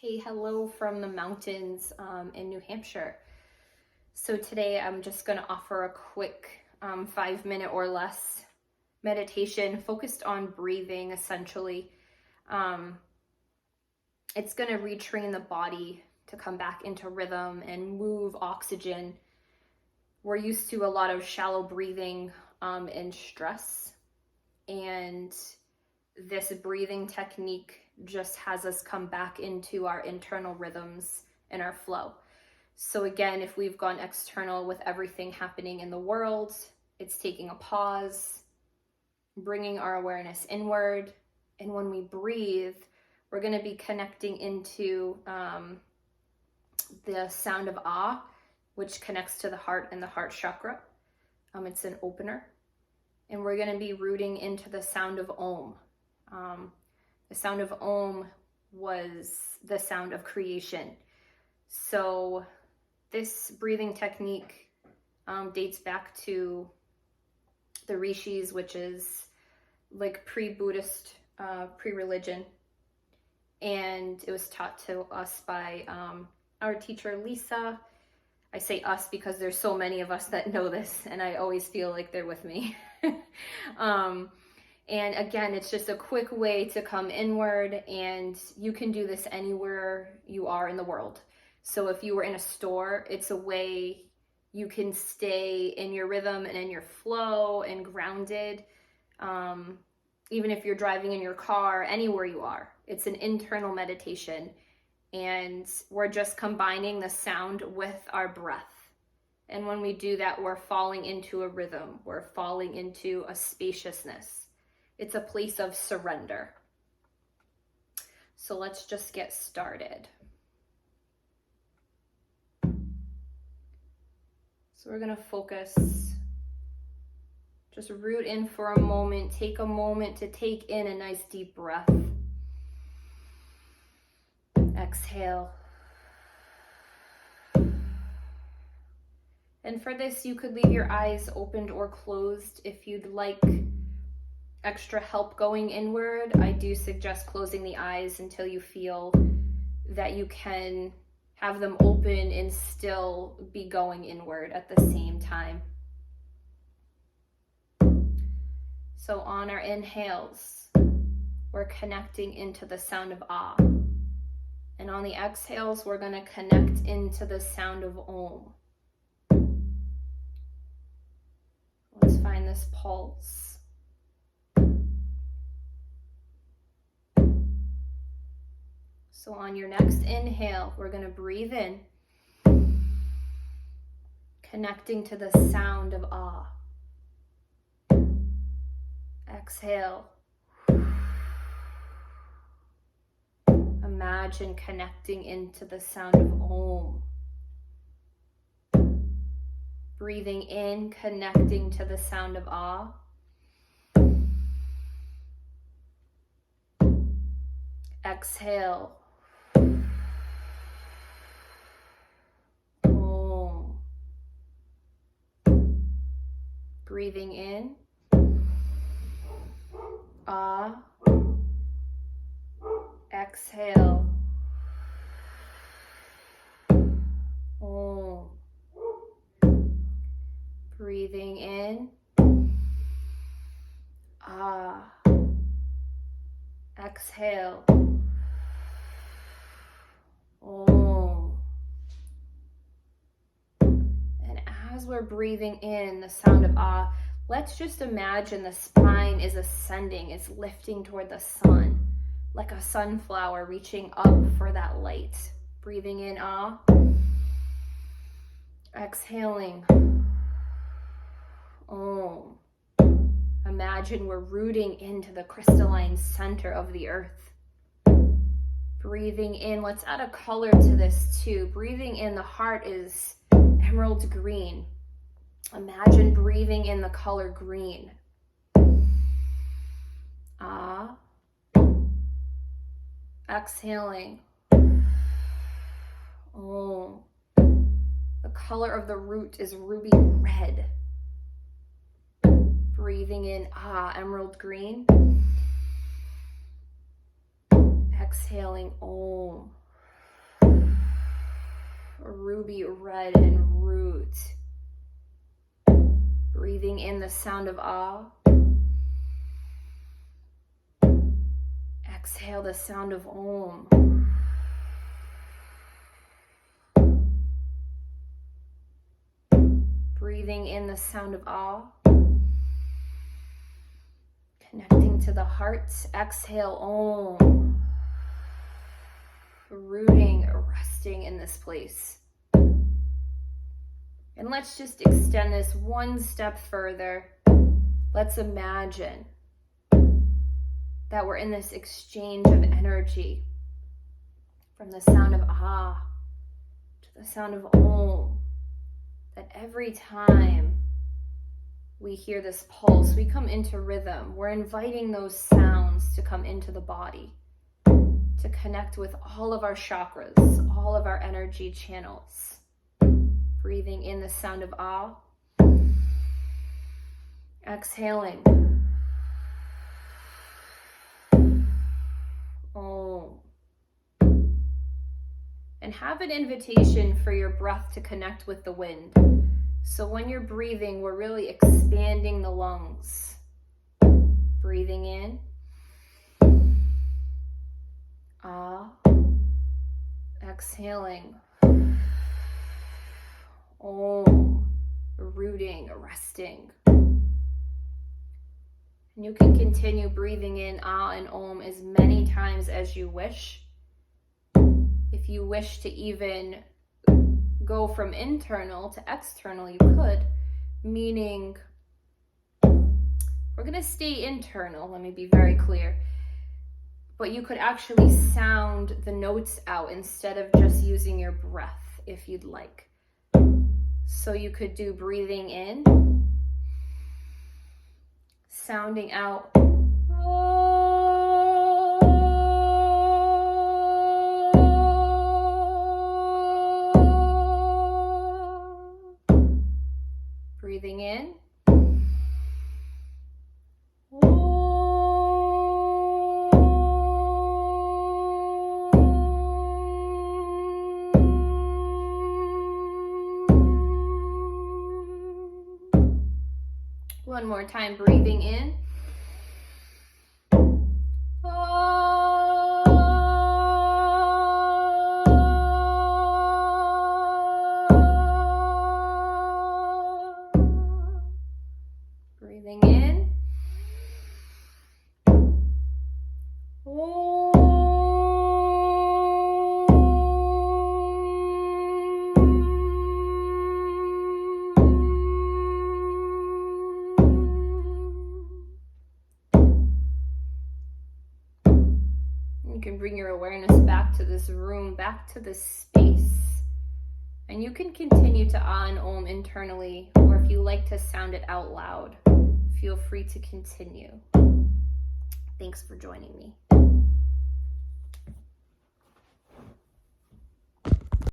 Hey, hello from the mountains in New Hampshire. So today I'm just going to offer a quick 5-minute or less meditation focused on breathing essentially. It's going to retrain the body to come back into rhythm and move oxygen. We're used to a lot of shallow breathing and stress, and this breathing technique just has us come back into our internal rhythms and our flow. So again, if we've gone external with everything happening in the world, it's taking a pause, bringing our awareness inward. And when we breathe, we're going to be connecting into the sound of Ah, which connects to the heart and the heart chakra. It's an opener. And we're going to be rooting into the sound of Om. The sound of Om was the sound of creation. So this breathing technique dates back to the rishis, which is like pre-Buddhist, pre-religion. And it was taught to us by our teacher, Lisa. I say us because there's so many of us that know this, and I always feel like they're with me. And again, it's just a quick way to come inward, and you can do this anywhere you are in the world. So if you were in a store, it's a way you can stay in your rhythm and in your flow and grounded. Even if you're driving in your car, anywhere you are, it's an internal meditation. And we're just combining the sound with our breath. And when we do that, we're falling into a rhythm. We're falling into a spaciousness. It's a place of surrender. So let's just get started. So we're going to focus, just root in for a moment. Take a moment to take in a nice deep breath. Exhale. And for this, you could leave your eyes opened or closed if you'd like extra help going inward. I do suggest closing the eyes until you feel that you can have them open and still be going inward at the same time. So on our inhales, we're connecting into the sound of Ah. And on the exhales, we're going to connect into the sound of Om. Let's find this pulse. So on your next inhale, we're going to breathe in, connecting to the sound of Ah. Exhale. Imagine connecting into the sound of Om. Breathing in, connecting to the sound of Ah. Exhale. Om. Breathing in. Ah. Exhale. Om. Breathing in. Ah. Exhale. Om. And as we're breathing in the sound of Ah, let's just imagine the spine is ascending, is lifting toward the sun, like a sunflower reaching up for that light. Breathing in Ah. Exhaling. Om. Imagine we're rooting into the crystalline center of the earth. Breathing in, let's add a color to this too. Breathing in, the heart is emerald green. Imagine breathing in the color green. Ah. Exhaling. Om. The color of the root is ruby red. Breathing in, Ah, emerald green. Exhaling, Om. ruby red and root. Breathing in the sound of ah. Exhale the sound of om. Breathing in the sound of ah. Connecting to the heart. Exhale om. Rooting, resting in this place. And let's just extend this one step further. Let's imagine that we're in this exchange of energy from the sound of ah to the sound of om. That every time we hear this pulse, we come into rhythm. We're inviting those sounds to come into the body, to connect with all of our chakras, all of our energy channels. Breathing in the sound of ah. Exhaling. Om. And have an invitation for your breath to connect with the wind. So when you're breathing, we're really expanding the lungs. Breathing in. Ah. Exhaling. Om. Rooting, resting. And you can continue breathing in ah and om as many times as you wish. If you wish to even go from internal to external, you could, meaning we're going to stay internal, let me be very clear, but you could actually sound the notes out instead of just using your breath if you'd like. So you could do breathing in, sounding out, breathing in, one more time, breathing in. Breathing in. You can bring your awareness back to this room, back to this space. And you can continue to ah and om internally, or if you like to sound it out loud, feel free to continue. Thanks for joining me.